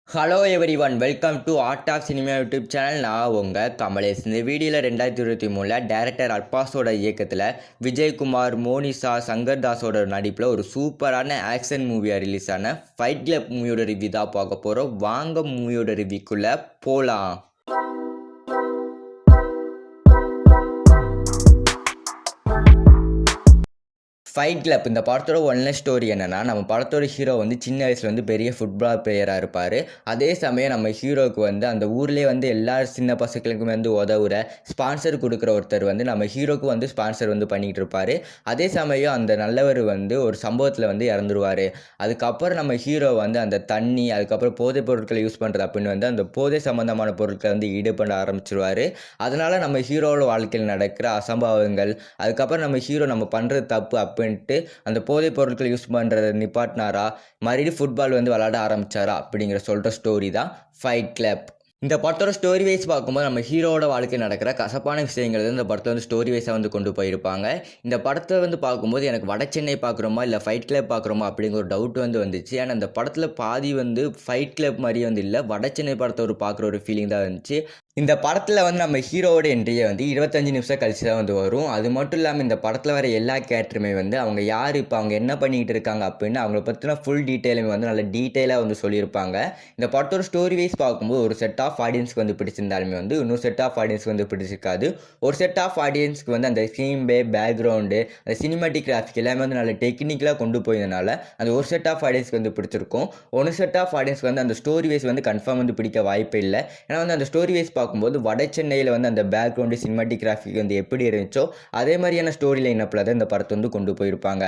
Hello everyone, welcome to Art of Cinema YouTube channel. நான் உங்கள் கமலேஷ். இந்த வீடியோவில் 2023 டைரக்டர் அப்பாஸோட இயக்கத்தில் விஜயகுமார், மோனிஷா, சங்கர் தாஸோட நடிப்பில் ஒரு சூப்பரான ஆக்ஷன் மூவியாக ரிலீஸ் ஆன ஃபைட் கிளப் மூவியோட ரிவ்யூ தான் பார்க்க போகிறோம். வாங்க மூவியோட ரிவ்யூக்குள்ளே போகலாம். ஃபைட் கிளப் இந்த படத்தோட ஒன்லைன் ஸ்டோரி என்னென்னா, நம்ம படத்தோட ஹீரோ வந்து சின்ன வயசில் வந்து பெரிய ஃபுட்பால் பிளேயராக இருப்பார். அதே சமயம் நம்ம ஹீரோவுக்கு வந்து அந்த ஊர்லேயே வந்து எல்லா சின்ன பசங்களுக்குமே வந்து உதவுற ஸ்பான்சர் கொடுக்குற ஒருத்தர் வந்து நம்ம ஹீரோக்கு வந்து ஸ்பான்சர் வந்து பண்ணிகிட்டு இருப்பார். அதே சமயம் அந்த நல்லவர் வந்து ஒரு சம்பவத்தில் வந்து இறந்துருவார். அதுக்கப்புறம் நம்ம ஹீரோ வந்து அந்த தண்ணி, அதுக்கப்புறம் போதைப் பொருட்களை யூஸ் பண்ணுறது அப்படின்னு வந்து அந்த போதை சம்மந்தமான பொருட்களை வந்து ஈடுபட ஆரம்பிச்சிருவார். அதனால் நம்ம ஹீரோவோட வாழ்க்கையில் நடக்கிற அசம்பாவங்கள், அதுக்கப்புறம் நம்ம ஹீரோ நம்ம பண்ணுறது தப்பு அப்படின்ட்டு அந்த போதைப் பொருட்கள் யூஸ் பண்ணுறத நிப்பாட்டினாரா, மறுபடியும் ஃபுட்பால் வந்து விளையாட ஆரம்பித்தாரா அப்படிங்கிற சொல்கிற ஸ்டோரி தான் ஃபைட் கிளப். இந்த படத்தோட ஸ்டோரி வைஸ் பார்க்கும்போது நம்ம ஹீரோவோட வாழ்க்கையில் நடக்கிற கசப்பான விஷயங்கள் வந்து இந்த படத்தை வந்து ஸ்டோரி வைஸாக வந்து கொண்டு போயிருப்பாங்க. இந்த படத்தை வந்து பார்க்கும்போது எனக்கு வட சென்னை பார்க்குறோமா இல்லை ஃபைட் கிளப் பார்க்குறோமா அப்படிங்கிற ஒரு டவுட் வந்து வந்துச்சு. ஏன்னா இந்த படத்தில் பாதி வந்து ஃபைட் கிளப் மாதிரியே வந்து இல்லை, வட சென்னை படத்தை ஒரு பார்க்குற ஒரு ஃபீலிங் தான் இருந்துச்சு. இந்த படத்தில் வந்து நம்ம ஹீரோவோட என்ட்ரியை வந்து 25 நிமிஷம் கழிச்சு தான் வந்து வரும். அது மட்டும் இல்லாமல் இந்த படத்தில் வர எல்லா கேரக்டருமே வந்து அவங்க யார், இப்போ அவங்க என்ன பண்ணிக்கிட்டு இருக்காங்க அப்படின்னு அவங்கள பற்றின ஃபுல் டீட்டெயிலுமே வந்து நல்ல டீட்டெயிலாக வந்து சொல்லியிருப்பாங்க. இந்த படத்தோட ஸ்டோரி வைஸ் பார்க்கும்போது ஒரு செட் ஆஃப் ஆடியன்ஸ்க்கு வந்து பிடிச்சிருந்தாலுமே வந்து இன்னொரு செட் ஆஃப் ஆடியன்ஸ்க்கு வந்து பிடிச்சிருக்காது. ஒரு செட் ஆஃப் ஆடியன்ஸ்க்கு வந்து அந்த ஸ்க்ரீன் பேக்ரவுண்டு, அந்த சினிமாட்டிக் கிராஃபிக் எல்லாமே வந்து நல்ல டெக்னிக்கலாக கொண்டு போயிருந்தனால அந்த ஒரு செட் ஆஃப் ஆடியன்ஸ்க்கு வந்து பிடிச்சிருக்கும். ஒரு செட் ஆஃப் ஆடியன்ஸ்க்கு வந்து அந்த ஸ்டோரி வைஸ் வந்து கன்ஃபார்ம் வந்து பிடிக்க வாய்ப்பே இல்லை. ஏன்னா வந்து அந்த ஸ்டோரி வைஸ் பார்க்கும்போது வட சென்னையில் வந்து அந்த பேக்ரவுண்டு சினிமாட்டிக் கிராஃபிக் வந்து எப்படி இருந்துச்சோ அதே மாதிரியான ஸ்டோரி லைனப்பில் தான் இந்த படத்தை வந்து கொண்டு போயிருப்பாங்க.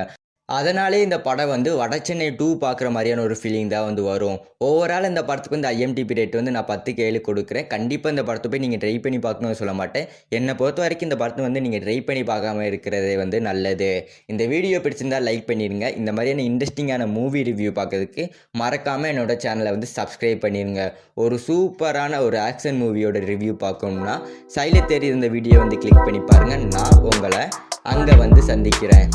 அதனாலே இந்த படம் வந்து வட சென்னை 2 பார்க்குற மாதிரியான ஒரு ஃபீலிங் தான் வந்து வரும். ஓவரால் இந்த படத்துக்கு வந்து IMDb ரேட் வந்து நான் 10க்கு 7 கொடுக்குறேன். கண்டிப்பாக இந்த படத்தை போய் நீங்கள் ட்ரை பண்ணி பார்க்கணும்னு சொல்ல மாட்டேன். என்னை பொறுத்த வரைக்கும் இந்த படத்தை வந்து நீங்கள் ட்ரை பண்ணி பார்க்காம இருக்கிறதே வந்து நல்லது. இந்த வீடியோ பிடிச்சிருந்தால் லைக் பண்ணிடுங்க. இந்த மாதிரியான இன்ட்ரெஸ்டிங்கான மூவி ரிவ்யூ பார்க்கறதுக்கு மறக்காமல் என்னோட சேனலை வந்து சப்ஸ்கிரைப் பண்ணிடுங்க. ஒரு சூப்பரான ஒரு ஆக்ஷன் மூவியோட ரிவ்யூ பார்க்கணும்னா சைடில் தெரியுற இந்த வீடியோ வந்து கிளிக் பண்ணி பாருங்கள். நான் உங்களை அங்கே வந்து சந்திக்கிறேன்.